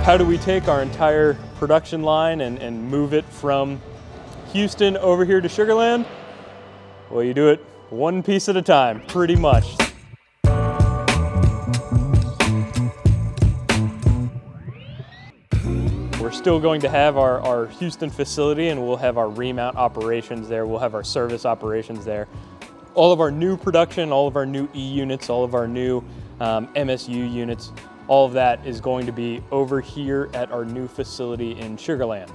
how do we take our entire production line and move it from Houston over here to Sugar Land? Well, you do it one piece at a time, pretty much. We're still going to have our Houston facility, and we'll have our remount operations there. We'll have our service operations there. All of our new production, all of our new E units, all of our new MSU units, all of that is going to be over here at our new facility in Sugar Land.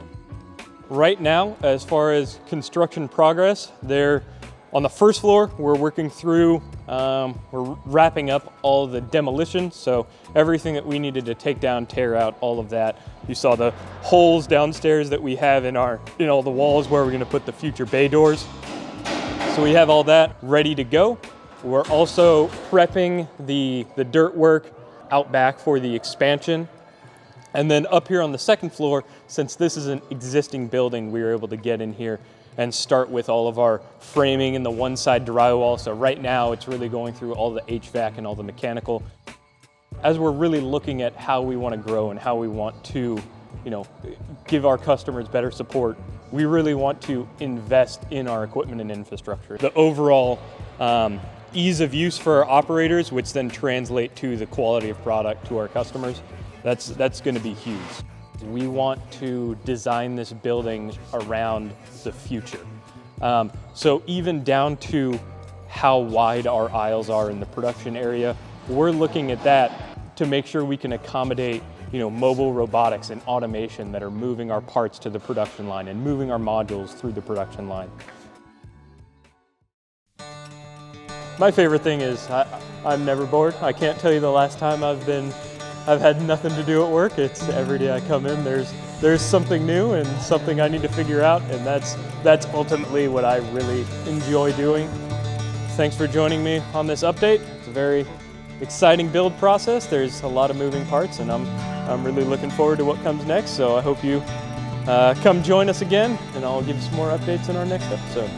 Right now, as far as construction progress, they're on the first floor. We're working through, we're wrapping up all the demolition. So everything that we needed to take down, tear out, all of that. You saw the holes downstairs that we have in all the walls where we're gonna put the future bay doors. So we have all that ready to go. We're also prepping the dirt work out back for the expansion. And then up here on the second floor, since this is an existing building, we were able to get in here and start with all of our framing and the one side drywall. So right now it's really going through all the HVAC and all the mechanical. As we're really looking at how we want to grow and how we want to, give our customers better support, we really want to invest in our equipment and infrastructure. The overall ease of use for our operators, which then translate to the quality of product to our customers, that's going to be huge. We want to design this building around the future. So even down to how wide our aisles are in the production area, we're looking at that to make sure we can accommodate mobile robotics and automation that are moving our parts to the production line and moving our modules through the production line. My favorite thing is I'm never bored. I can't tell you the last time I've had nothing to do at work. It's every day I come in, there's something new and something I need to figure out, and that's ultimately what I really enjoy doing. Thanks for joining me on this update. It's a very exciting build process. There's a lot of moving parts, and I'm really looking forward to what comes next. So I hope you come join us again, and I'll give you some more updates in our next episode.